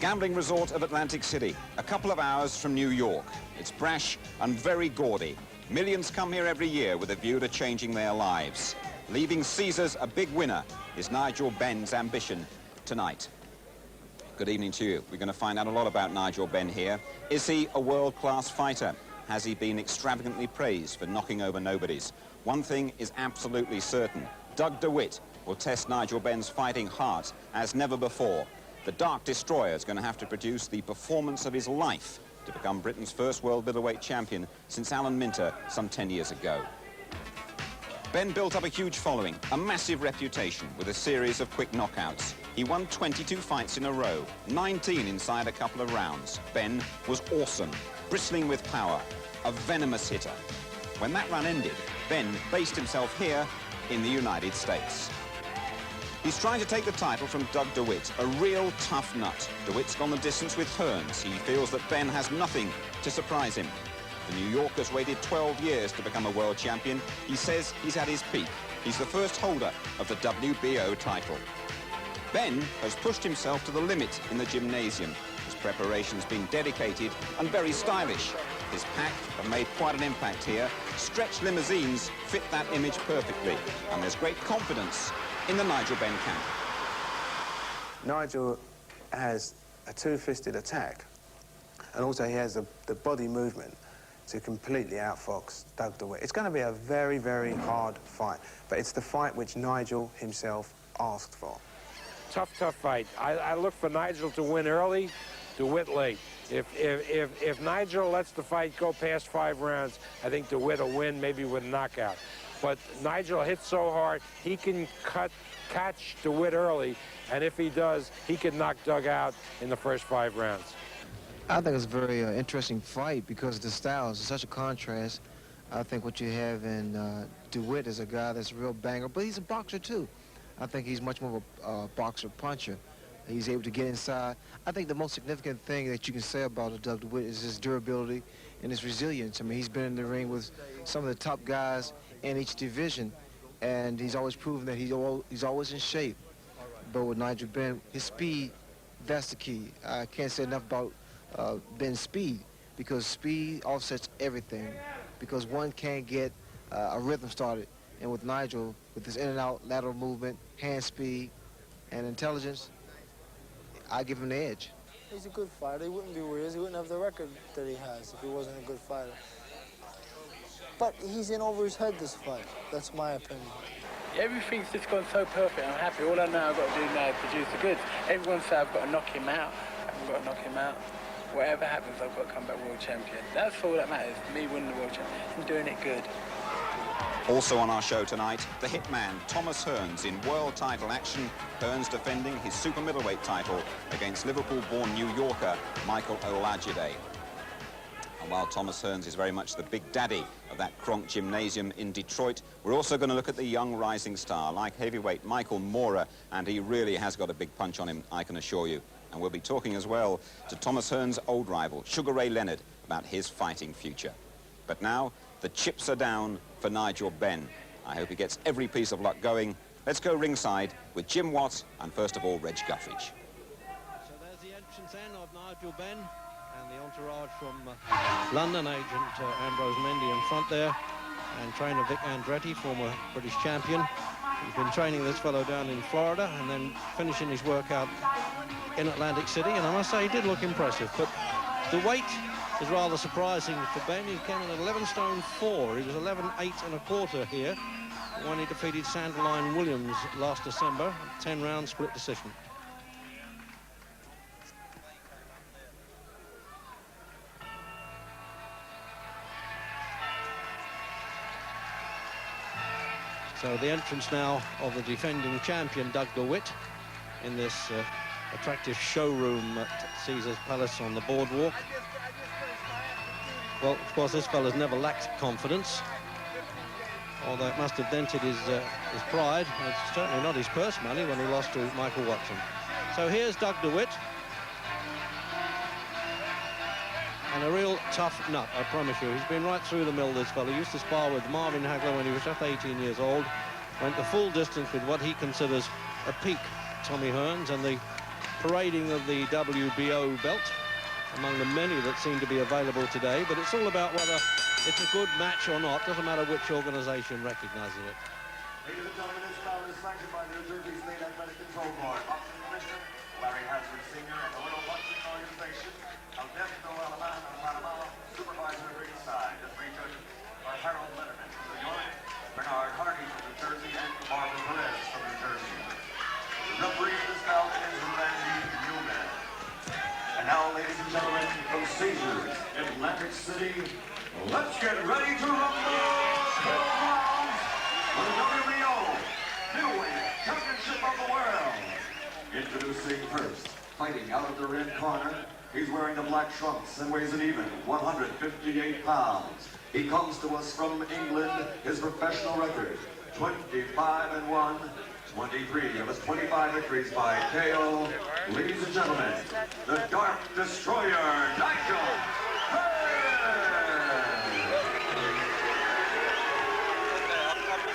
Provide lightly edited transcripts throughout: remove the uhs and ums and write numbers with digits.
gambling resort of Atlantic City, a couple of hours from New York. It's brash and very gaudy. Millions come here every year with a view to changing their lives. Leaving Caesars a big winner is Nigel Benn's ambition tonight. Good evening to you. We're going to find out a lot about Nigel Benn here. Is he a world-class fighter? Has he been extravagantly praised for knocking over nobodies? One thing is absolutely certain. Doug DeWitt will test Nigel Benn's fighting heart as never before. The Dark Destroyer is going to have to produce the performance of his life to become Britain's first world middleweight champion since Alan Minter some 10 years ago. Benn built up a huge following, a massive reputation with a series of quick knockouts. He won 22 fights in a row, 19 inside a couple of rounds. Benn was awesome, bristling with power, a venomous hitter. When that run ended, Benn based himself here in the United States. He's trying to take the title from Doug DeWitt, a real tough nut. DeWitt's gone the distance with Hearns. He feels that Benn has nothing to surprise him. The New Yorker's waited 12 years to become a world champion. He says he's at his peak. He's the first holder of the WBO title. Benn has pushed himself to the limit in the gymnasium. His preparation's been dedicated and very stylish. His pack have made quite an impact here. Stretch limousines fit that image perfectly. And there's great confidence in the Nigel Benn camp. Nigel has a two-fisted attack, and also he has the body movement to completely outfox Doug DeWitt. It's going to be a very, very hard fight, but it's the fight which Nigel himself asked for. Tough fight. I look for Nigel to win early, DeWitt late. If Nigel lets the fight go past 5 rounds, I think DeWitt will win, maybe with a knockout. But Nigel hits so hard, he can catch DeWitt early, and if he does, he can knock Doug out in the first 5 rounds. I think it's a very interesting fight because the styles are such a contrast. I think what you have in DeWitt is a guy that's a real banger, but he's a boxer too. I think he's much more of a boxer-puncher. He's able to get inside. I think the most significant thing that you can say about Doug DeWitt is his durability and his resilience. I mean, he's been in the ring with some of the top guys in each division, and he's always proven that he's always in shape. But with Nigel Benn, his speed, that's the key. I can't say enough about Benn's speed, because speed offsets everything, because one can't get a rhythm started. And with Nigel, with his in and out lateral movement, hand speed, and intelligence, I give him the edge. He's a good fighter. He wouldn't be where he is. He wouldn't have the record that he has if he wasn't a good fighter. But he's in over his head this fight. That's my opinion. Everything's just gone so perfect. I'm happy. All I know I've got to do now is produce the goods. Everyone says I've got to knock him out. I've got to knock him out. Whatever happens, I've got to come back world champion. That's all that matters. Me winning the world champion and doing it good. Also on our show tonight, the hitman Thomas Hearns in world title action. Hearns defending his super middleweight title against Liverpool-born New Yorker Michael Olajide. And while Thomas Hearns is very much the big daddy of that Kronk Gymnasium in Detroit, we're also going to look at the young rising star like heavyweight Michael Moorer, and he really has got a big punch on him, I can assure you. And we'll be talking as well to Thomas Hearns' old rival, Sugar Ray Leonard, about his fighting future. But now, the chips are down for Nigel Benn. I hope he gets every piece of luck going. Let's go ringside with Jim Watt and, first of all, Reg Guthridge. So there's the entrance end of Nigel Benn and the entourage from London, agent Ambrose Mendy in front there, and trainer Vic Andretti, former British champion. He's been training this fellow down in Florida and then finishing his workout in Atlantic City, and I must say he did look impressive. But the weight is rather surprising for Benn. He came in at 11 stone 4. He was 11.8 1/4 here when he defeated Sanderline Williams last December. 10-round split decision. So the entrance now of the defending champion Doug DeWitt in this attractive showroom at Caesar's Palace on the boardwalk. Well, of course, this fella's never lacked confidence, although it must have dented his pride. It's certainly not his purse money when he lost to Michael Watson. So here's Doug DeWitt. And a real tough nut, I promise you. He's been right through the mill, this fellow. He used to spar with Marvin Hagler when he was just 18 years old. Went the full distance with what he considers a peak Tommy Hearns, and the parading of the WBO belt among the many that seem to be available today, but it's all about whether it's a good match or not. Doesn't matter which organisation recognises it. Ladies and gentlemen, this bout is sanctioned by New Jersey State Athletic Control Board. Boxing Commissioner Larry Hazard Sr. and the Little Boxing Organization. Alberto Alabama, supervisor at ringside. The three judges are Harold Letterman from New York, Bernard Hardy from New Jersey, and Barbara Perez from New Jersey. The referee of this bout is Randy Newman. And now, ladies and gentlemen, from Caesars, Atlantic City, let's get ready to rumble! 12 rounds for the WBO Middleweight Championship of the World. Introducing first, fighting out of the red corner. He's wearing the black trunks and weighs an even 158 pounds. He comes to us from England. His professional record, 25-1. 23 of his 25 victories by KO. Ladies and gentlemen, the Dark Destroyer, Nigel.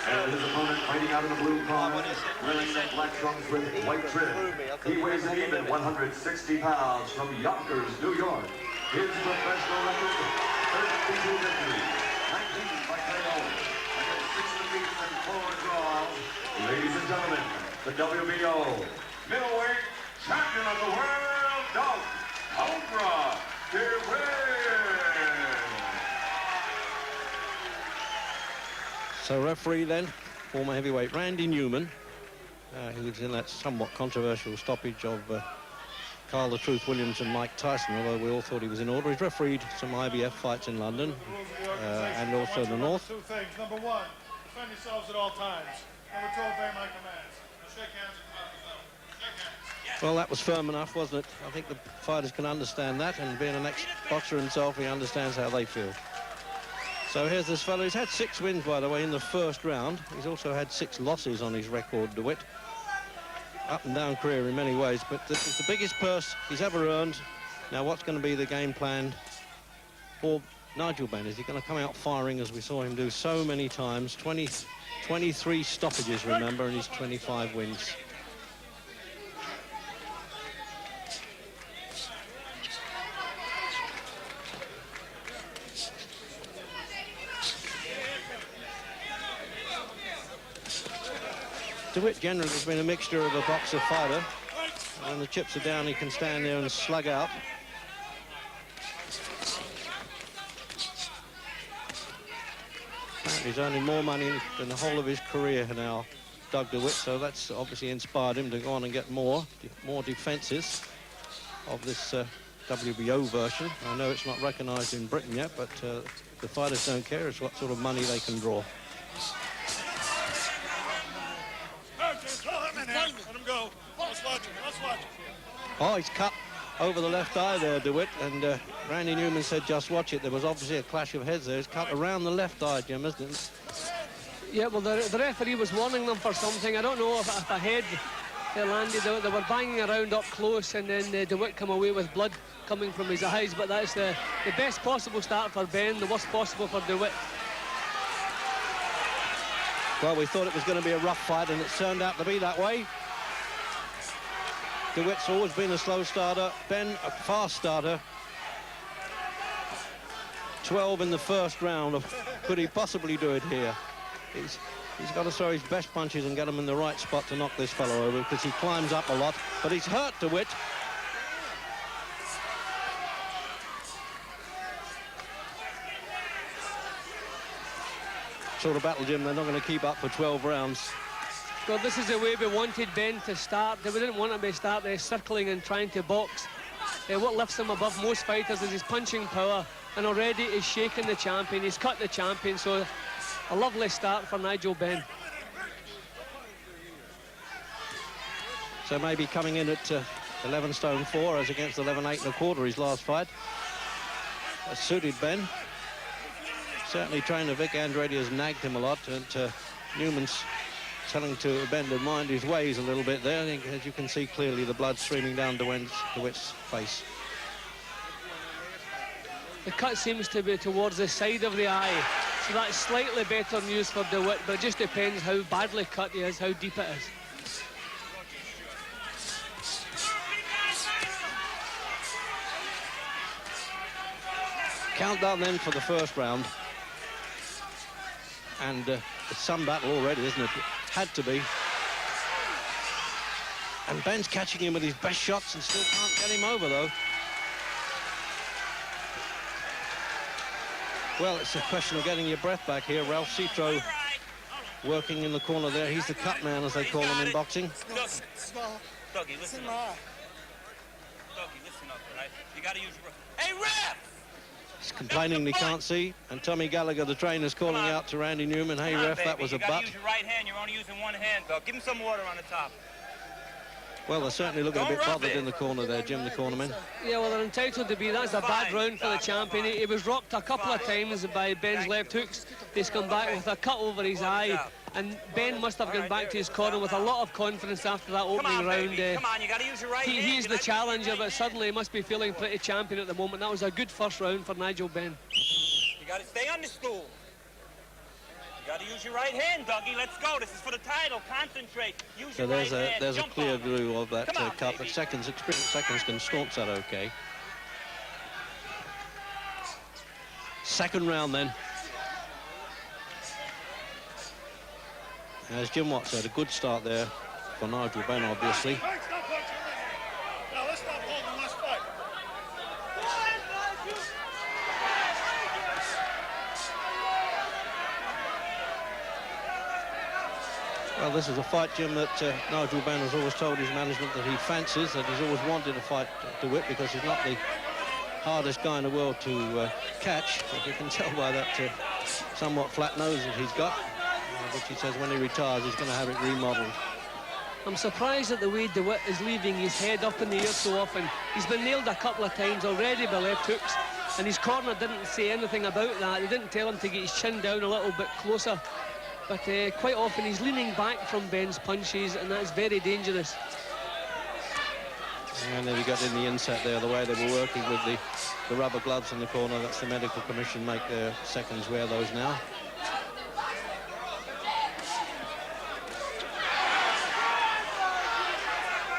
And his opponent fighting out of the blue corner, wearing the black trunks with white trim. He weighs an even 160 pounds from Yonkers, New York. His professional record, 32 victories, 19 by KO, against 6 defeats and 4 draws. Ladies and gentlemen, the WBO Middleweight Champion of the World, Cobra DeWitt. So referee then, former heavyweight Randy Newman, who was in that somewhat controversial stoppage of Carl the Truth Williams and Mike Tyson, although we all thought he was in order. He's refereed some IBF fights in London and also in the North. Two things. Number one, defend yourselves at all times. Number two, obey my commands. Now shake hands and come out of the zone. Shake hands. Well, that was firm enough, wasn't it? I think the fighters can understand that, and being an ex-boxer himself, he understands how they feel. So here's this fellow. He's had 6 wins, by the way, in the first round. He's also had 6 losses on his record, DeWitt. Up and down career in many ways, but this is the biggest purse he's ever earned. Now, what's going to be the game plan for Nigel Benn? Is he going to come out firing, as we saw him do so many times? 23 stoppages, remember, and his 25 wins. DeWitt generally has been a mixture of a boxer-fighter. When the chips are down, he can stand there and slug out. He's earning more money than the whole of his career now, Doug DeWitt, so that's obviously inspired him to go on and get more defences of this WBO version. I know it's not recognised in Britain yet, but the fighters don't care. It's what sort of money they can draw. Let him go. Let's watch him. Let's watch him. Oh, he's cut over the left eye there, DeWitt, and Randy Newman said just watch it. There was obviously a clash of heads there. He's cut around the left eye, Jim, isn't it? Yeah, well, the referee was warning them for something. I don't know if a head landed. They were banging around up close, and then DeWitt come away with blood coming from his eyes. But that's the best possible start for Benn, the worst possible for DeWitt. Well, we thought it was going to be a rough fight, and it turned out to be that way. DeWitt's always been a slow starter. Benn, a fast starter. 12 in the first round. Could he possibly do it here? He's got to throw his best punches and get them in the right spot to knock this fellow over, because he climbs up a lot. But he's hurt DeWitt. Sort of battle, Jim, they're not going to keep up for 12 rounds. Well, this is the way we wanted Benn to start. We didn't want him to start circling and trying to box. What lifts him above most fighters is his punching power, and already he's shaking the champion. He's cut the champion, so a lovely start for Nigel Benn. So maybe coming in at 11 stone 4 as against 11.8 1/4 his last fight. That suited Benn. Certainly trainer Vic Andretti has nagged him a lot, and Newman's telling to Benn to mind his ways a little bit there. I think, as you can see clearly, the blood streaming down DeWitt's face. The cut seems to be towards the side of the eye, so that's slightly better news for DeWitt, but it just depends how badly cut he is, how deep it is. Countdown then for the first round. And it's some battle already, isn't it? Had to be. And Benn's catching him with his best shots and still can't get him over, though. Well, it's a question of getting your breath back here. Ralph Citro working in the corner there. He's the cut man, as they call him in boxing. Dougie, listen up. Dougie, listen up, all right? You gotta use your... Hey, ref! He's complaining he can't see. And Tommy Gallagher, the trainer's calling out to Randy Newman, hey, ref, that was a butt. You gotta use your right hand. You're only using one hand, Doug. Give him some water on the top. Well, they're certainly looking a bit bothered in the corner there, Jim, the cornerman. Yeah, well, they're entitled to be. That's a bad round for the champion. He was rocked a couple of times by Benn's left hooks. He's come back with a cut over his eye. And Benn must have gone back to his corner with a lot of confidence after that opening round. Come on, you gotta use your right hand. He's the challenger, but suddenly he must be feeling pretty champion at the moment. That was a good first round for Nigel Benn. You gotta stay on the stool. You gotta use your right hand, Dougie. Let's go. This is for the title. Concentrate. Use your right hand. There's a clear view of that cut, but seconds, experienced seconds can staunch that okay. Second round then. As Jim Watt said, a good start there for Nigel Benn, obviously. Now let's stop holding, let's fight. Well, this is a fight, Jim, that Nigel Benn has always told his management that he fancies, that he's always wanted to fight DeWitt because he's not the hardest guy in the world to catch. But you can tell by that somewhat flat nose that he's got, which he says when he retires he's going to have it remodeled. I'm surprised at the way DeWitt is leaving his head up in the air so often. He's been nailed a couple of times already by left hooks, and his corner didn't say anything about that. They didn't tell him to get his chin down a little bit closer. But quite often he's leaning back from Benn's punches, and that's very dangerous. And then he got in the inset there, the way they were working with the rubber gloves in the corner. That's the medical commission make their seconds wear those now.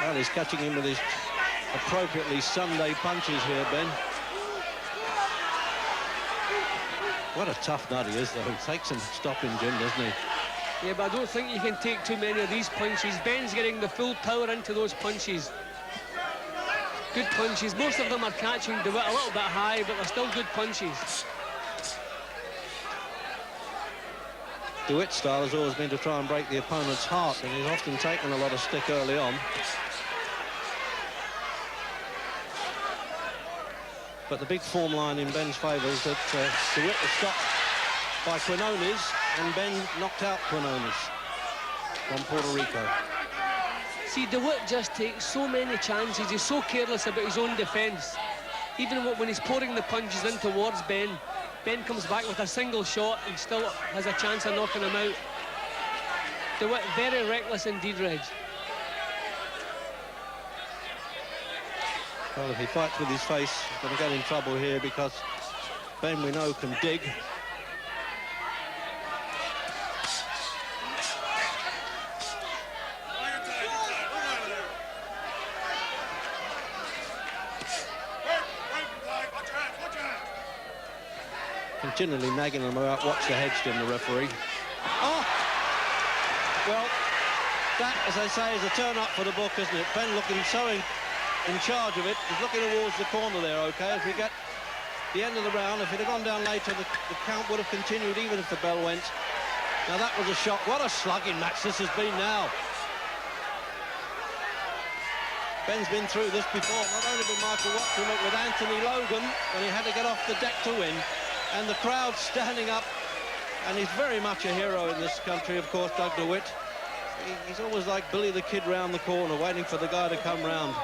Well, he's catching him with his appropriately Sunday punches here, Benn. What a tough nut he is, though. He takes some stopping, Jim, doesn't he? Yeah, but I don't think you can take too many of these punches. Benn's getting the full power into those punches. Good punches. Most of them are catching DeWitt a little bit high, but they're still good punches. DeWitt's style has always been to try and break the opponent's heart, and he's often taken a lot of stick early on. But the big form line in Benn's favour is that DeWitt was stopped by Quinones, and Benn knocked out Quinones from Puerto Rico. See, DeWitt just takes so many chances. He's so careless about his own defence. Even when he's pouring the punches in towards Benn, Benn comes back with a single shot and still has a chance of knocking him out. DeWitt very reckless indeed, Reg. Well, if he fights with his face, he's going to get in trouble here because Benn, we know, can dig. Continually nagging them about watch the heads, Jim, the referee. Oh! Well, that, as I say, is a turn-up for the book, isn't it? Benn looking so in charge of it. He's looking towards the corner there, OK? As we get the end of the round, if it had gone down later, the count would have continued even if the bell went. Now, that was a shock. What a slugging match this has been now. Benn's been through this before, not only with Michael Watson, but with Anthony Logan, when he had to get off the deck to win. And the crowd standing up, and he's very much a hero in this country, of course, Doug DeWitt. He's always like Billy the Kid round the corner, waiting for the guy to come round.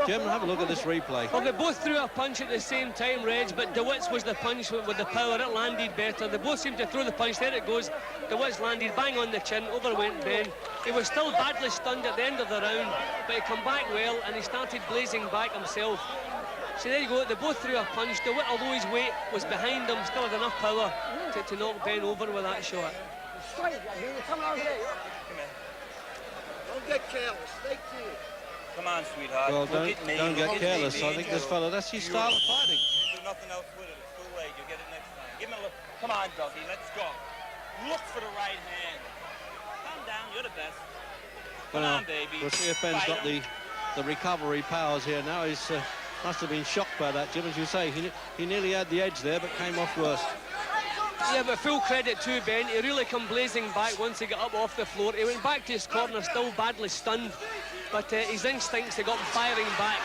Jim, have a look at this replay. Well, they both threw a punch at the same time, Reg, but DeWitt's was the punch with the power. It landed better. They both seemed to throw the punch. There it goes. DeWitt's landed bang on the chin. Over went Benn. He was still badly stunned at the end of the round, but he come back well, and he started blazing back himself. So there you go, they both threw a punch. DeWitt, although his weight was behind him, still had enough power to knock Benn over with that shot. Don't get careless, stay cool. Come on, sweetheart. Well, Look at me. don't get Look at careless. me. I think this fella, that's his style of fighting. You do nothing else with it. It's too late. You'll get it next time. Give him a look. Come on, Dougie. Let's go. Look for the right hand. Calm down. You're the best. Come on, baby. We'll see if Benn's got the recovery powers here now. He's must have been shocked by that, Jim. As you say, he nearly had the edge there, but came off worse. Yeah, but full credit to Ben. He really come blazing back once he got up off the floor. He went back to his corner, still badly stunned, but his instincts, they got him firing back.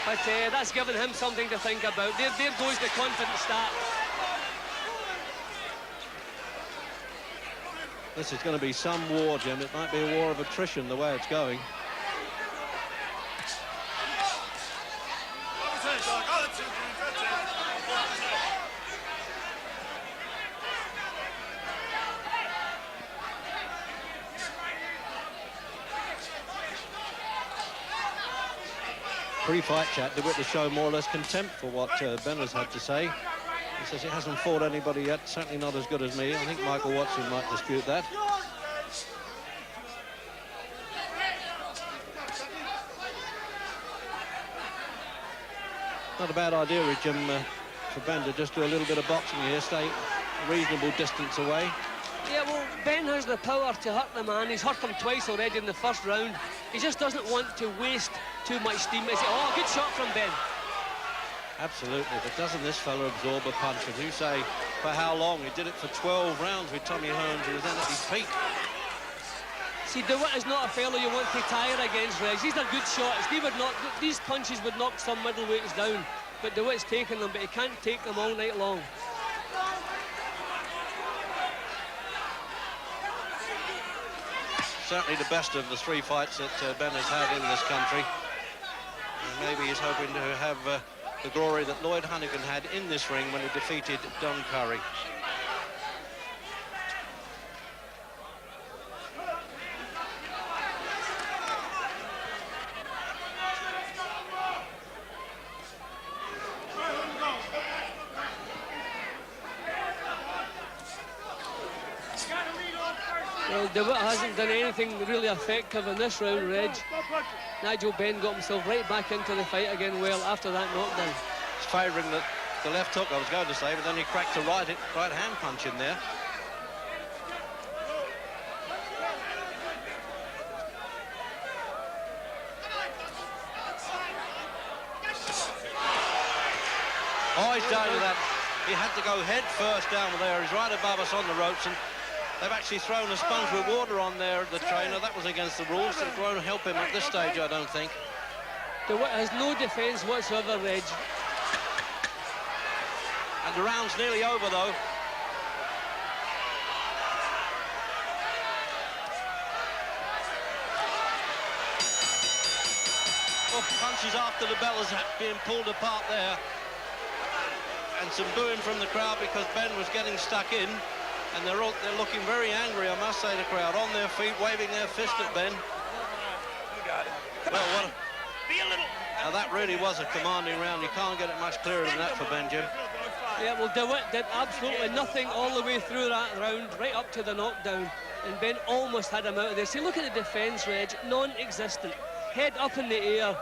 But that's given him something to think about. There goes the confident start. This is going to be some war, Jim. It might be a war of attrition the way it's going. Pre-fight chat, DeWitt has shown more or less contempt for what Benn has had to say. He says he hasn't fought anybody yet, certainly not as good as me. I think Michael Watson might dispute that. Not a bad idea, Jim, for Ben to just do a little bit of boxing here, stay a reasonable distance away. Yeah, well, Ben has the power to hurt the man. He's hurt him twice already in the first round. He just doesn't want to waste too much steam. Oh, good shot from Ben. Absolutely, but doesn't this fella absorb a punch? And you say, for how long? He did it for 12 rounds with Tommy Hearns, who was then at his peak. See, DeWitt is not a fellow you want to tire against, Reg. These are good shots. These punches would knock some middleweights down, but DeWitt's taking them, but he can't take them all night long. Certainly the best of the three fights that Ben has had in this country. And maybe he's hoping to have the glory that Lloyd Honeyghan had in this ring when he defeated Don Curry. Well, DeWitt hasn't done anything really effective in this round, Reg. Nigel Benn got himself right back into the fight again well after that knockdown. He's favouring the left hook, I was going to say, but then he cracked a right hand punch in there. Oh, he's down to that. He had to go head first down there. He's right above us on the ropes, and they've actually thrown a sponge with water on there, the trainer. That was against the rules, so it won't help him at this stage, I don't think. DeWitt has no defence whatsoever, Reg. And the round's nearly over, though. Oh, punches after the bell is being pulled apart there. And some booing from the crowd because Ben was getting stuck in. And they're looking very angry, I must say, the crowd, on their feet, waving their fist at Ben. You got it. Well, what? Be a little. Now, that really was a commanding round. You can't get it much clearer than that for Ben, Jim. Yeah, well, DeWitt did absolutely nothing all the way through that round, right up to the knockdown. And Ben almost had him out of there. See, look at the defence, Reg, non-existent. Head up in the air.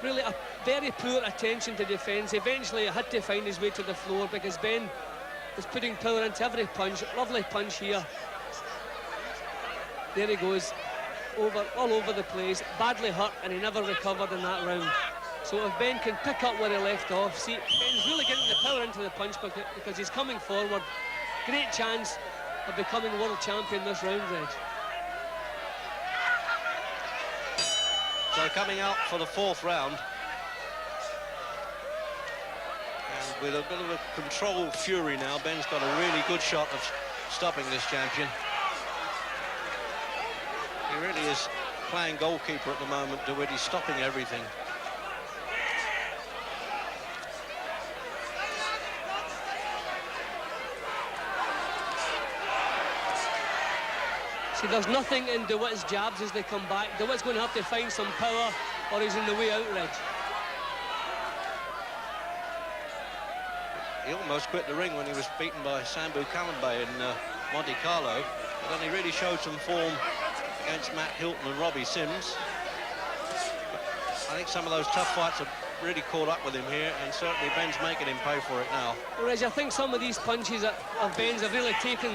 Really a very poor attention to defence. Eventually, he had to find his way to the floor because Ben was putting power into every punch. Lovely punch here. There he goes, all over the place, badly hurt, and he never recovered in that round. So if Ben can pick up where he left off, see, Ben's really getting the power into the punch because he's coming forward. Great chance of becoming world champion this round, Reg. So coming out for the fourth round. And with a bit of a controlled fury now, Ben's got a really good shot of stopping this champion. He really is playing goalkeeper at the moment, DeWitt. He's stopping everything. See, there's nothing in DeWitt's jabs as they come back. DeWitt's going to have to find some power or he's in the way out, Reg. He almost quit the ring when he was beaten by Sambu Kalambe in Monte Carlo. But then he really showed some form against Matt Hilton and Robbie Sims. I think some of those tough fights have really caught up with him here, and certainly Benn's making him pay for it now. Whereas I think some of these punches of Benn's have really taken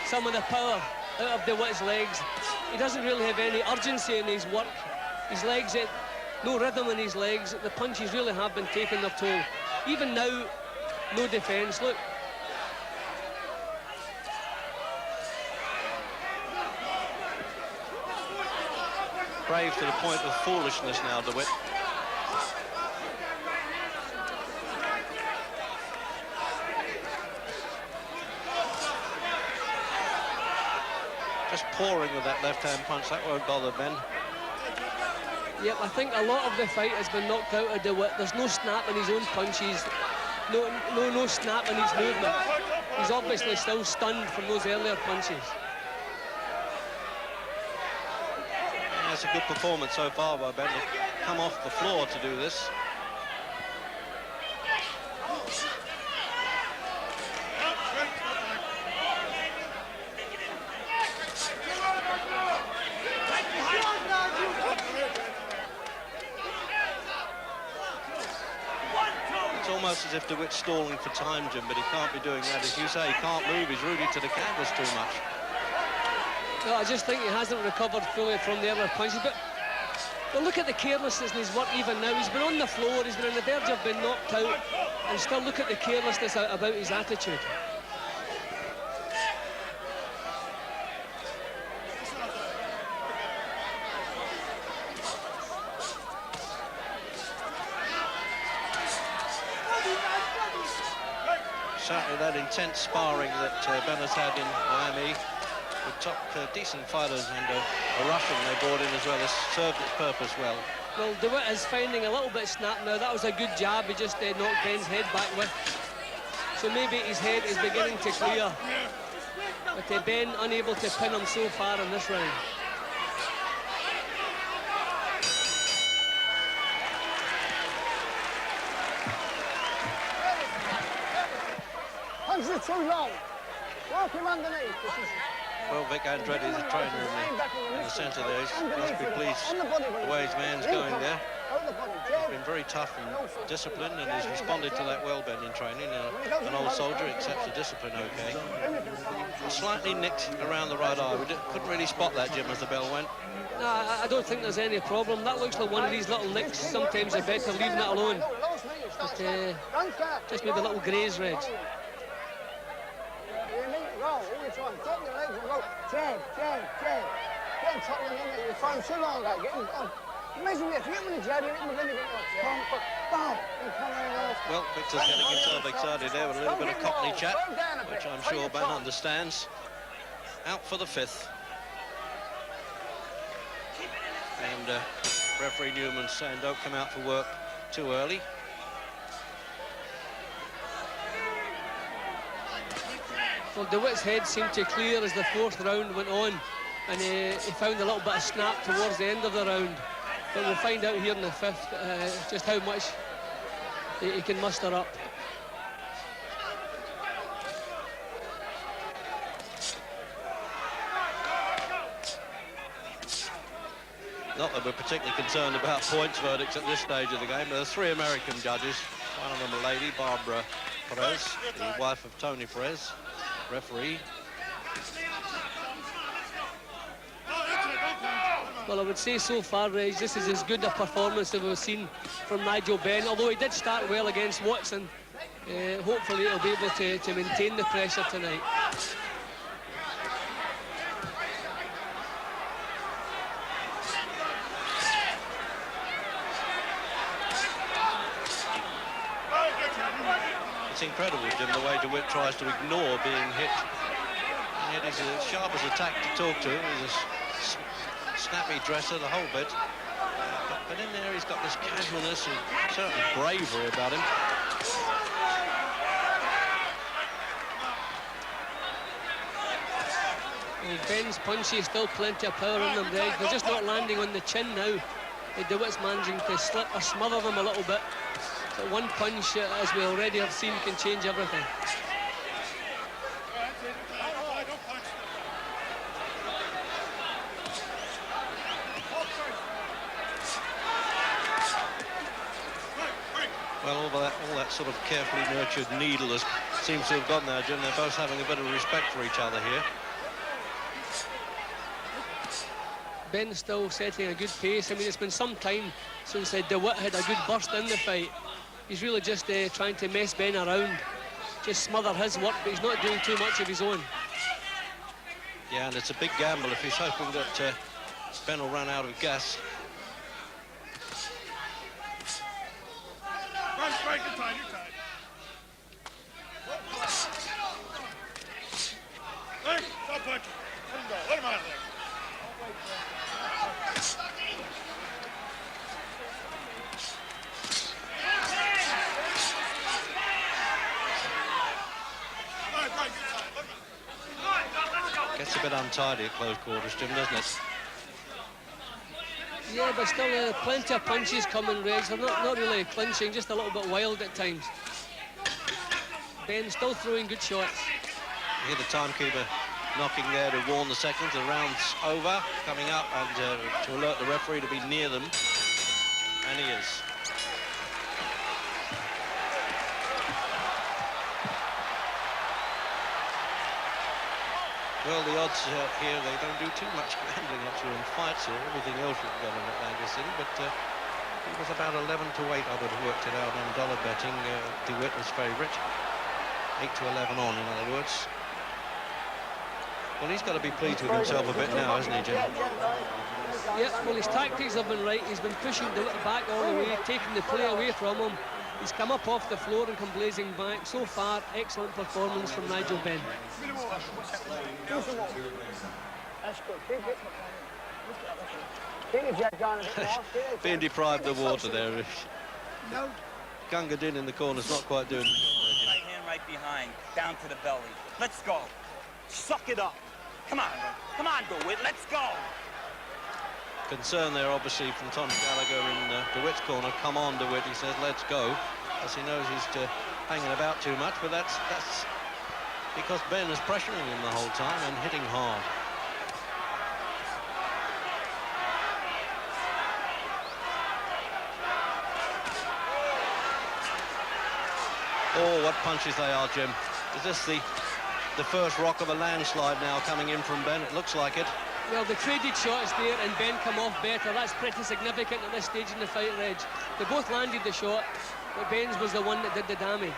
some of the power out of DeWitt's legs. He doesn't really have any urgency in his work. His legs, no rhythm in his legs. The punches really have been taking their toll. Even now, no defence. Look. Brave to the point of foolishness now, DeWitt. Just pouring with that left-hand punch, that won't bother Benn. Yep, I think a lot of the fight has been knocked out of DeWitt. There's no snap in his own punches, no snap in his movement. He's obviously still stunned from those earlier punches. That's a good performance so far by Benn. Come off the floor to do this. It's almost as if DeWitt's stalling for time, Jim, but he can't be doing that. As you say, he can't move. He's rooted to the canvas too much. No, I just think he hasn't recovered fully from the earlier punches. But look at the carelessness in his work even now. He's been on the floor, he's been on the verge of being knocked out, and still look at the carelessness about his attitude. Certainly that intense sparring that Benn has had in Miami with top decent fighters, and a Russian they brought in as well has served its purpose well. Well, DeWitt is finding a little bit snap now. That was a good jab. He just knocked Benn's head back with. So maybe his head is beginning to clear. But Benn unable to pin him so far in this round. Hands are too long. Walk him underneath. Well, Vic Andretti, the trainer in the centre there, must be pleased the way his man's going there. He's been very tough and disciplined, and he's responded to that well, Benn, in training. An old soldier accepts the discipline okay. Slightly nicked around the right eye. We couldn't really spot that, Jim, as the bell went. No, I don't think there's any problem. That looks like one of these little nicks. Sometimes they're better leaving it alone. But just maybe a little graze, Reg. Roll all the time. Drop your legs and go. Jab. Get him top of the limit. You're throwing too long. Like, get him on. Imagine if you hit with a jab, you hit with a limit. Boom. Well, Victor's getting himself excited there with a little bit of Cockney chat, which I'm sure Ben understands. Out for the fifth. And referee Newman's saying don't come out for work too early. Well, DeWitt's head seemed to clear as the fourth round went on, and he found a little bit of snap towards the end of the round. But we'll find out here in the fifth just how much he can muster up. Not that we're particularly concerned about points verdicts at this stage of the game. There are three American judges. One of them a lady, Barbara Perez, the wife of Tony Perez, referee. Well, I would say so far, Reg, this is as good a performance as we've seen from Nigel Benn. Although he did start well against Watson, hopefully he'll be able to maintain the pressure tonight. It's incredible, Jim, the way DeWitt tries to ignore being hit. And yet he's as sharp as a tack to talk to. He's a snappy dresser, the whole bit. But in there, he's got this casualness and certain bravery about him. Well, Benn's punches still plenty of power in them, Reg. They're just not landing on the chin now. DeWitt's managing to slip or smother them a little bit. But one punch, as we already have seen, can change everything. all that sort of carefully nurtured needle seems to have gone there, Jim. They're both having a bit of respect for each other here. Ben's still setting a good pace. I mean, it's been some time since DeWitt had a good burst in the fight. He's really just trying to mess Ben around, just smother his work, but he's not doing too much of his own. Yeah, and it's a big gamble if he's hoping that Ben will run out of gas. Right, you're tied, you're tied. Hey, stop punching. Let him go, let him out of there. Gets a bit untidy at close quarters, Jim, doesn't it? Yeah, but still plenty of punches coming, Reg. They're not really clinching, just a little bit wild at times. Ben still throwing good shots. You hear the timekeeper knocking there to warn the seconds. The round's over, coming up, and to alert the referee to be near them. And he is. Well, the odds here, they don't do too much gambling actually in fights here. Everything else you can get in Atlantic City, but it was about 11 to 8, I would have worked it out on dollar betting. DeWitt was favourite. 8 to 11 on, in other words. Well, he's got to be pleased with himself a bit now, hasn't he, Jim? Yeah, well, his tactics have been right. He's been pushing DeWitt back all the way, taking the play away from him. He's come up off the floor and come blazing back. So far, excellent performance from Nigel Benn. Being deprived of water there. Gunga Din in the corner's not quite doing it. Right hand right behind, down to the belly. Let's go. Suck it up. Come on, DeWitt, let's go. Concern there, obviously, from Tom Gallagher in DeWitt's corner. Come on, DeWitt, he says, let's go. As he knows he's hanging about too much, but that's because Ben is pressuring him the whole time and hitting hard. Oh, what punches they are, Jim. Is this the first rock of a landslide now coming in from Ben? It looks like it. Well, the traded shots there and Ben come off better. That's pretty significant at this stage in the fight, Reg. They both landed the shot, but Ben's was the one that did the damage.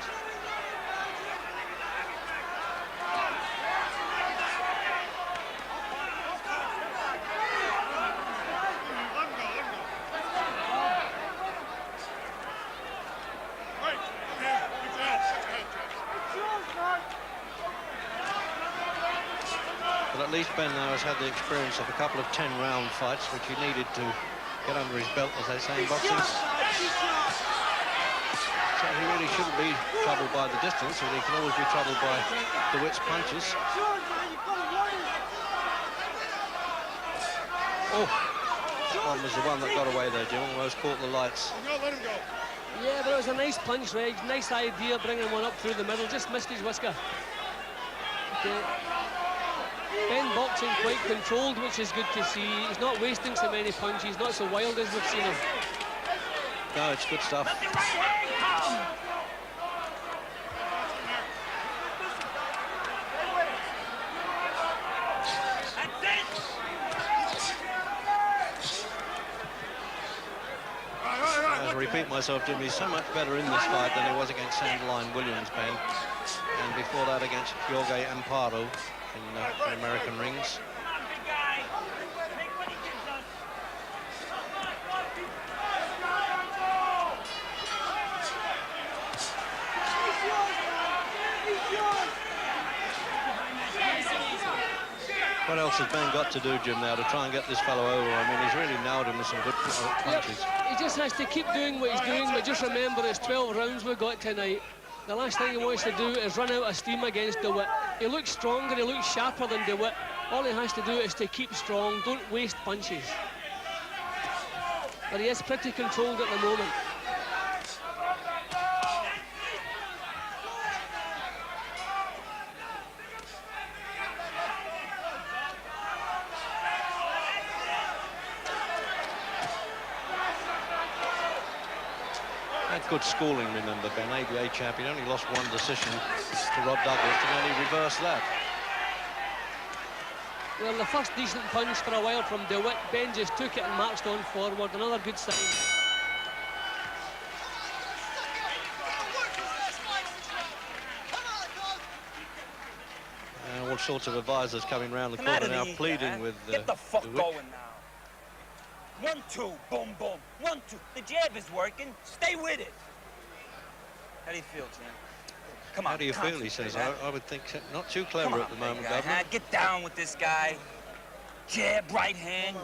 But at least Ben now has had the experience of a couple of 10-round fights, which he needed to get under his belt, as they say in boxing. So he really shouldn't be troubled by the distance, and he can always be troubled by DeWitt's punches. Oh, that one was the one that got away there, Jim, almost caught the lights. Let him go. Yeah, but it was a nice punch, Reg. Nice idea, bringing one up through the middle. Just missed his whisker. Okay. Ben boxing quite controlled, which is good to see. He's not wasting so many punches, not so wild as we've seen him. No, it's good stuff. As I repeat myself, Jim, he's so much better in this fight than he was against Sandline Williams, Ben. And before that against Jorge Amparo in American rings. What else has Ben got to do, Jim, now to try and get this fellow over? I mean, he's really nailed him with some good punches. He just has to keep doing what he's doing, but just remember it's 12 rounds we've got tonight. The last thing he wants to do is run out of steam against DeWitt. He looks stronger, he looks sharper than DeWitt. All he has to do is to keep strong, don't waste punches. But he is pretty controlled at the moment. good schooling, remember, Ben, ABA champion, only lost one decision to Rod Douglas, and then he reversed that. Well, the first decent punch for a while from DeWitt. Ben just took it and marched on forward. Another good sign. All sorts of advisors coming round the corner now, pleading with Get the fuck DeWitt. going now. 1, 2, boom, boom. 1, 2. The jab is working. Stay with it. How do you feel, champ? Come on. How do you feel, he says. I would think not too clever at the moment, Governor. Get down with this guy. Jab, right hand.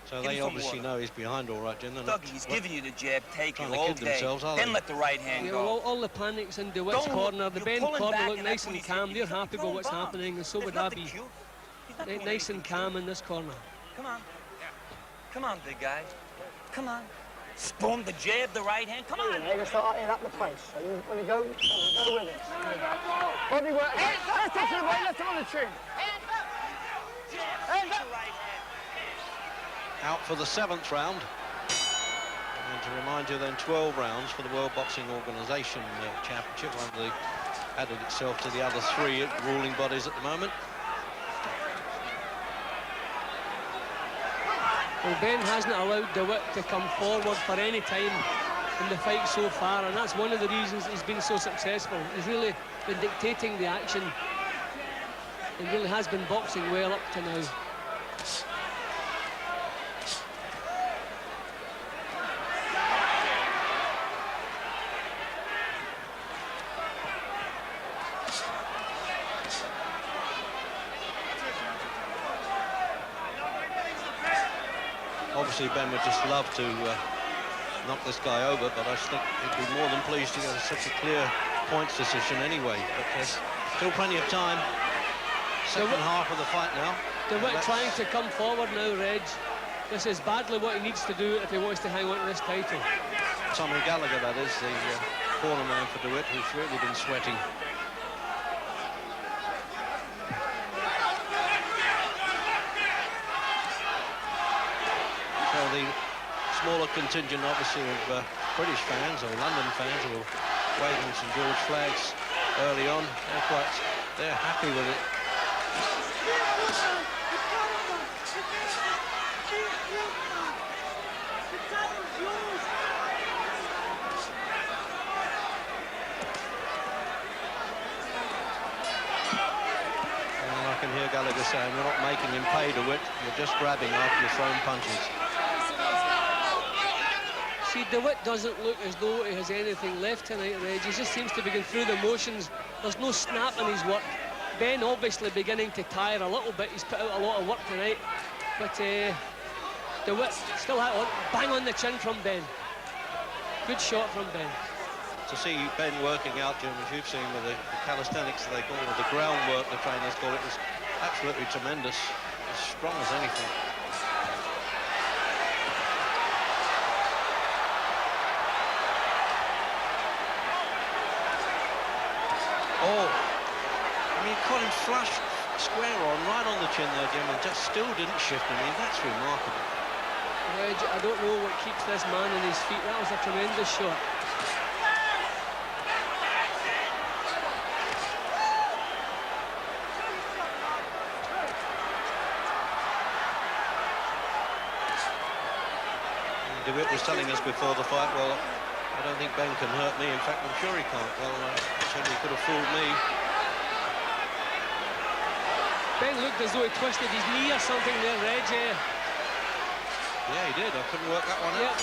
So they obviously know he's behind all right, Jim. Dougie, he's giving you the jab, take it trying to all kid day. themselves, are Then they? let the right hand Yeah, go. well, all the panic's in DeWitt's corner. The Ben pulling corner back, look and nice that's when and he's- calm. They're he's happy with throwing what's bombs. happening, and so There's would nothing Abby. cute. He's not doing Nice and anything calm in this corner. Come on. Come on, big guy. Come on. Boom, the jab, the right hand. Come on. You're going to start hitting up the pace. So you, when you go with it. Body work. Let's take it away. Let's on the chin. Hands up. Out for the 7th round. And to remind you then, 12 rounds for the World Boxing Organisation Championship, one of the added itself to the other 3 ruling bodies at the moment. Well, Ben hasn't allowed DeWitt to come forward for any time in the fight so far, and that's one of the reasons he's been so successful. He's really been dictating the action. He really has been boxing well up to now. Obviously, Ben would just love to knock this guy over, but I think he'd be more than pleased to get such a clear points decision anyway. But there's still plenty of time. Second half of the fight now. DeWitt trying to come forward now, Reg. This is badly what he needs to do if he wants to hang on to this title. Tommy Gallagher, that is, the corner man for DeWitt, who's really been sweating. So the smaller contingent, obviously, of British fans or London fans who were waving St George flags early on, they're happy with it. I can hear Gallagher saying, "You're not making him pay to it. You're just grabbing after you've thrown punches." See, DeWitt doesn't look as though he has anything left tonight, Reg. He just seems to be going through the motions. There's no snap in his work. Ben obviously beginning to tire a little bit. He's put out a lot of work tonight. But DeWitt still had one. Bang on the chin from Ben. Good shot from Ben. To see Ben working out, Jim, as you've seen with the calisthenics they call it, the groundwork the trainers call it, was absolutely tremendous. As strong as anything. Oh, I mean, caught him flush, square on, right on the chin there, Jim, and just still didn't shift. I mean, that's remarkable. Reg, I don't know what keeps this man on his feet. That was a tremendous shot. DeWitt was telling us before the fight, well, I don't think Ben can hurt me. In fact, I'm sure he can't. Well, certainly could have fooled me. Ben looked as though he twisted his knee or something there, Reg. Yeah, he did. I couldn't work that one out.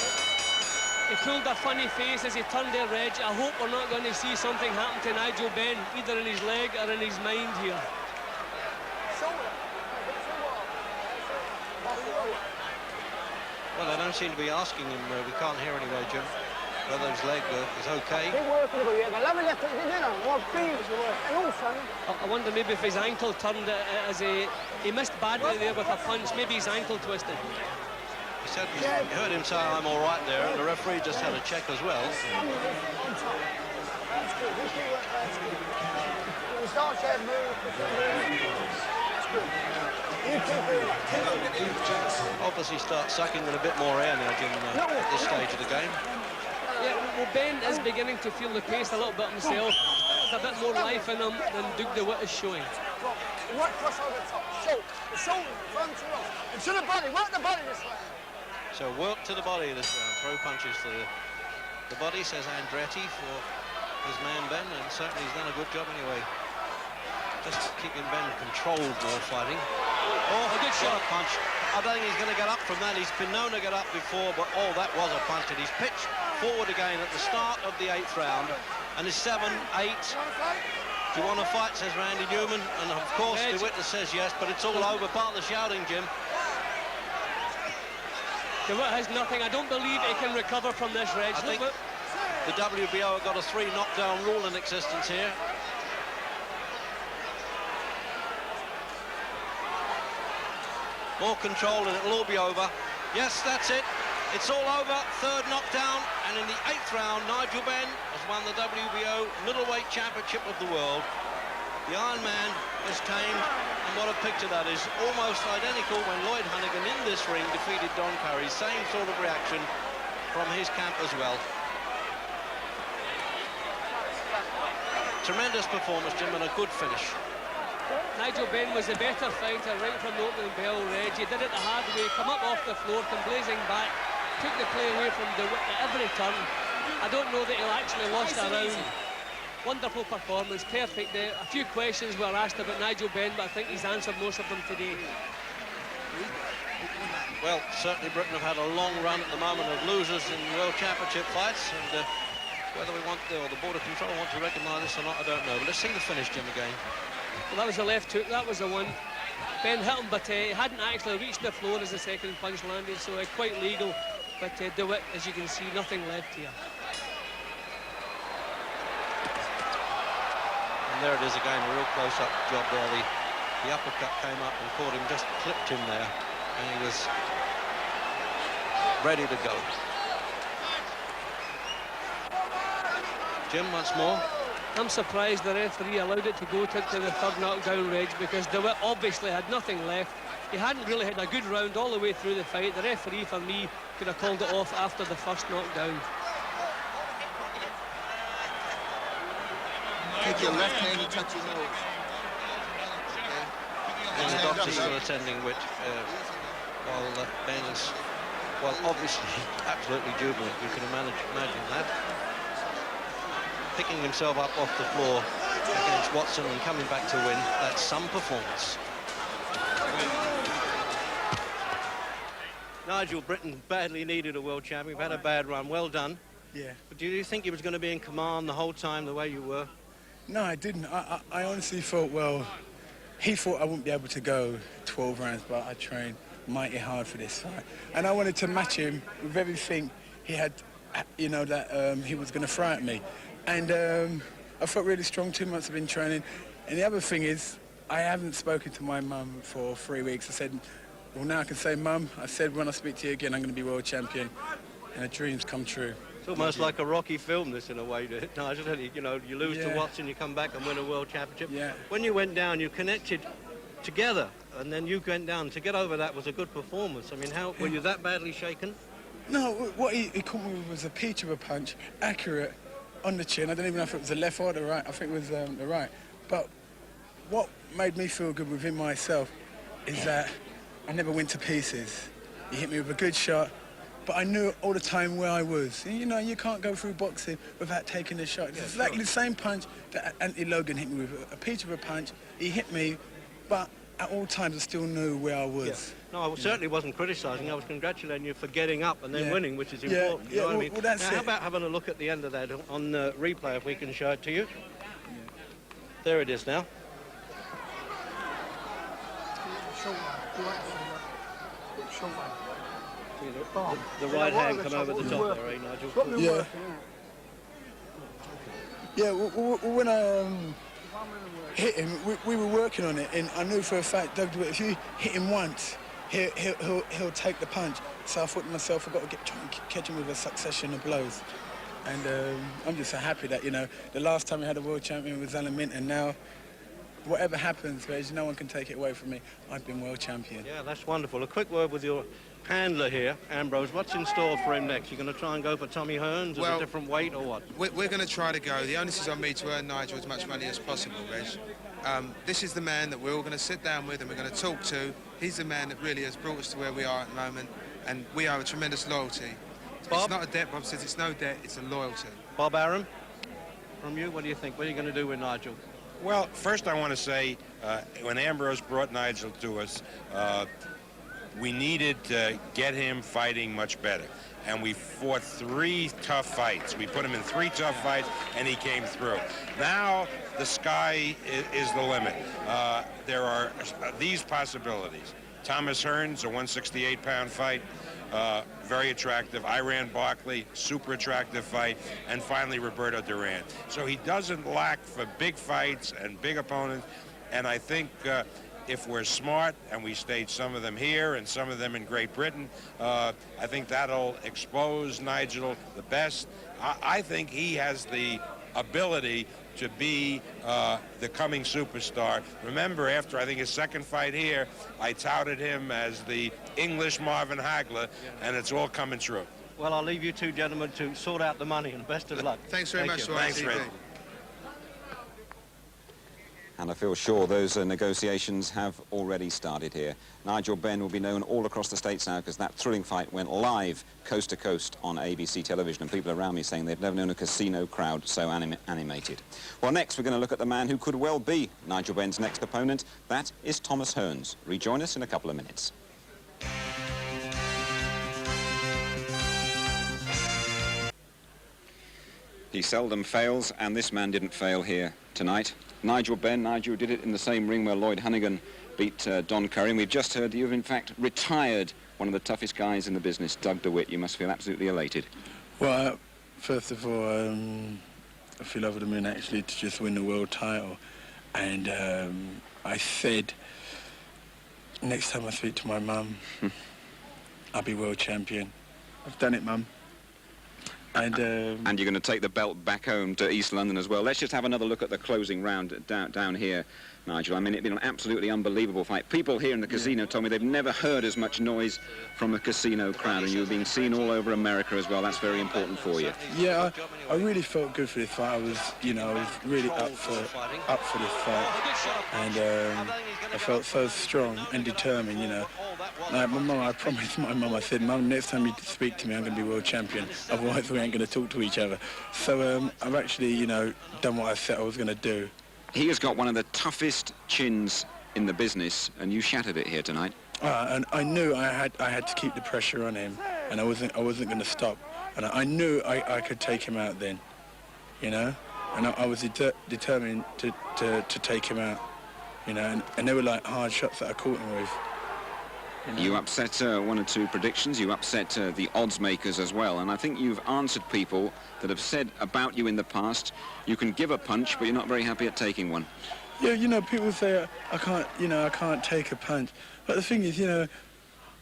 He pulled a funny face as he turned there, Reg. I hope we're not going to see something happen to Nigel Benn, either in his leg or in his mind here. Well, they don't seem to be asking him. We can't hear anyway, Jim, whether his leg is okay. I wonder maybe if his ankle turned as he missed badly there with a punch. Maybe his ankle twisted. He said he heard him say, "I'm all right" there, and the referee just had a check as well. Obviously start sucking in a bit more air now, Jim, at this stage of the game. Yeah, Well, Benn is beginning to feel the pace a little bit himself. There's a bit more life in him than DeWitt is showing. Work cross over the top. The shoulder, front to off. And to the body, work the body this way. So work to the body this round. Throw punches to the body, says Andretti for his man Benn, and certainly he's done a good job anyway. Just keeping Benn controlled more fighting. Oh, a good shot. Punch. I don't think he's going to get up from that. He's been known to get up before, but oh, that was a punch. And he's pitched forward again at the start of the 8th round. And it's 7-8. Do you want to fight, says Randy Newman. And of course, DeWitt says yes, but it's all over. Part of the shouting, Jim. DeWitt has nothing. I don't believe he can recover from this, Reg. I think the WBO have got a 3 knockdown rule in existence here. More control and it'll all be over. Yes, that's it. It's all over. 3rd knockdown. And in the 8th round, Nigel Benn has won the WBO middleweight championship of the world. The Iron Man is tamed. And what a picture that is. Almost identical when Lloyd Hunnigan in this ring defeated Don Curry. Same sort of reaction from his camp as well. Tremendous performance, Jim, and a good finish. Nigel Benn was a better fighter right from the opening bell, Reg. He did it the hard way, come up off the floor, come blazing back, took the play away from DeWitt at every turn. I don't know that he'll actually lost a round. Wonderful performance, perfect day. A few questions were asked about Nigel Benn, but I think he's answered most of them today. Well, certainly Britain have had a long run at the moment of losers in World Championship fights, and whether we want or the Border Control want to recognise this or not, I don't know. But let's see the finish, Jim, again. Well, that was a left hook, that was the one. Benn hit him, but he hadn't actually reached the floor as the second punch landed, so quite legal. But DeWitt, as you can see, nothing left here. And there it is again, a real close-up job there. The uppercut came up and caught him, just clipped him there, and he was ready to go. Jim, once more. I'm surprised the referee allowed it to go to the 3rd knockdown, Reg, because DeWitt obviously had nothing left. He hadn't really had a good round all the way through the fight. The referee, for me, could have called it off after the 1st knockdown. Take your left hand and touch your nose. And the doctor's still attending Witt while Benn's, well, obviously absolutely jubilant. You can imagine that. Picking himself up off the floor against Watson and coming back to win. That's some performance. Nigel, Britain badly needed a world champion. We've had a bad run. Well done. Yeah. But do you think he was going to be in command the whole time the way you were? No, I didn't. I honestly thought, well, he thought I wouldn't be able to go 12 rounds, but I trained mighty hard for this fight. And I wanted to match him with everything he had, you know, that he was going to throw at me. And I felt really strong. 2 months I've been training. And the other thing is, I haven't spoken to my mum for 3 weeks. I said, well, now I can say, Mum, I said when I speak to you again, I'm going to be world champion. And the dreams come true. It's almost like a Rocky film, this, in a way, Nigel. You know, you lose to Yeah. Watson, you come back and win a world championship. Yeah. When you went down, you connected together, and then you went down. To get over that was a good performance. I mean, how were you that badly shaken? No, what he caught me with was a peach of a punch, accurate, on the chin. I don't even know if it was the left or the right. I think it was the right. But what made me feel good within myself is that I never went to pieces. He hit me with a good shot, but I knew all the time where I was. You know, you can't go through boxing without taking a shot. It's exactly the same punch that Anthony Logan hit me with, a peach of a punch. He hit me, but at all times I still knew where I was. Yeah. No, I certainly wasn't criticising. I was congratulating you for getting up and then winning, which is important. You know what I mean? Well, that's now, how about having a look at the end of that on replay, if we can show it to you? There it is now. The right hand come over the top there, eh, Nigel? Yeah. Yeah, when I hit him, we were working on it, and I knew for a fact, Doug DeWitt, if you hit him once, he'll take the punch. So I thought to myself, I've got to try and catch him with a succession of blows. And I'm just so happy that, you know, the last time we had a world champion was Alan Mint, and now whatever happens, there's no one can take it away from me. I've been world champion. Yeah, that's wonderful. A quick word with your handler here, Ambrose. What's in store for him next? You're going to try and go for Tommy Hearns at a different weight or what? We're going to try to go. The onus is on me to earn Nigel as much money as possible, Reg. This is the man that we're all going to sit down with and we're going to talk to. He's the man that really has brought us to where we are at the moment, and we are a tremendous loyalty. Bob? It's not a debt, Bob says. It's no debt, it's a loyalty. Bob Arum, from you, what do you think? What are you going to do with Nigel? Well, first I want to say, when Ambrose brought Nigel to us, we needed to get him fighting much better. And we fought 3 tough fights. We put him in 3 tough fights, and he came through. Now, the sky is the limit. There are these possibilities. Thomas Hearns, a 168-pound fight, very attractive. Iran Barkley, super attractive fight. And finally, Roberto Duran. So he doesn't lack for big fights and big opponents. And I think if we're smart and we stage some of them here and some of them in Great Britain, I think that'll expose Nigel the best. I think he has the ability to be the coming superstar. Remember, after I think his second fight here, I touted him as the English Marvin Hagler, and it's all coming true. Well, I'll leave you two gentlemen to sort out the money, and best of luck. Thanks very much. Thanks, Red. And I feel sure those negotiations have already started here. Nigel Benn will be known all across the States now because that thrilling fight went live coast to coast on ABC television, and people around me saying they've never known a casino crowd so animated. Well, next we're going to look at the man who could well be Nigel Benn's next opponent. That is Thomas Hearns. Rejoin us in a couple of minutes. He seldom fails, and this man didn't fail here tonight. Nigel Benn. Nigel did it in the same ring where Lloyd Hannigan beat Don Curry. And we've just heard you've, in fact, retired one of the toughest guys in the business, Doug DeWitt. You must feel absolutely elated. Well, first of all, I feel over the moon, actually, to just win the world title. And I said, next time I speak to my mum, I'll be world champion. I've done it, Mum. And you're going to take the belt back home to East London as well. Let's just have another look at the closing round down here, Nigel. I mean, it's been an absolutely unbelievable fight. People here in the casino told me they've never heard as much noise from a casino crowd, and you're being seen all over America as well. That's very important for you. Yeah, I really felt good for this fight. I was, I was really up for this fight, and I felt so strong and determined, Like my mum, I promised my mum, I said, Mum, next time you speak to me, I'm going to be world champion. Otherwise, we ain't going to talk to each other. So I've actually, done what I said I was going to do. He has got one of the toughest chins in the business, and you shattered it here tonight. And I knew I had to keep the pressure on him, and I wasn't going to stop. And I knew I could take him out then, And I was determined to take him out, And they were like hard shots that I caught him with. You upset 1 or 2 predictions. You upset the odds makers as well. And I think you've answered people that have said about you in the past, you can give a punch, but you're not very happy at taking one. Yeah, people say I can't take a punch. But the thing is,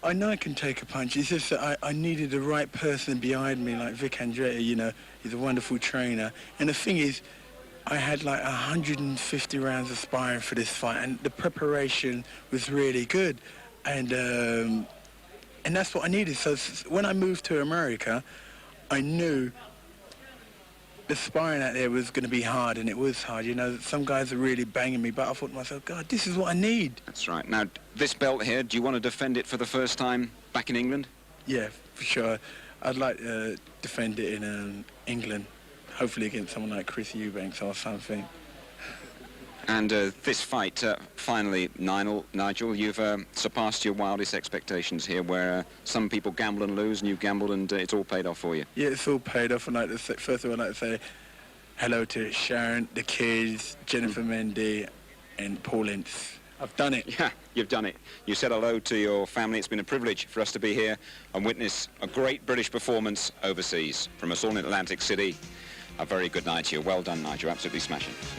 I know I can take a punch. It's just that I needed the right person behind me, like Vic Andretti, he's a wonderful trainer. And the thing is, I had like 150 rounds of sparring for this fight, and the preparation was really good. And that's what I needed. So when I moved to America, I knew the sparring out there was going to be hard, and it was hard. Some guys are really banging me, but I thought to myself, God, this is what I need. That's right. Now, this belt here, do you want to defend it for the first time back in England? Yeah, for sure. I'd like to defend it in England, hopefully against someone like Chris Eubanks or something. And this fight, finally, Nigel, you've surpassed your wildest expectations here, where some people gamble and lose, and you gambled, and it's all paid off for you. Yeah, it's all paid off. And first of all, I'd like to say hello to Sharon, the kids, Jennifer Mendy, and Paul Ince. I've done it. Yeah, you've done it. You said hello to your family. It's been a privilege for us to be here and witness a great British performance overseas. From us all in Atlantic City, a very good night to you. Well done, Nigel. Absolutely smashing.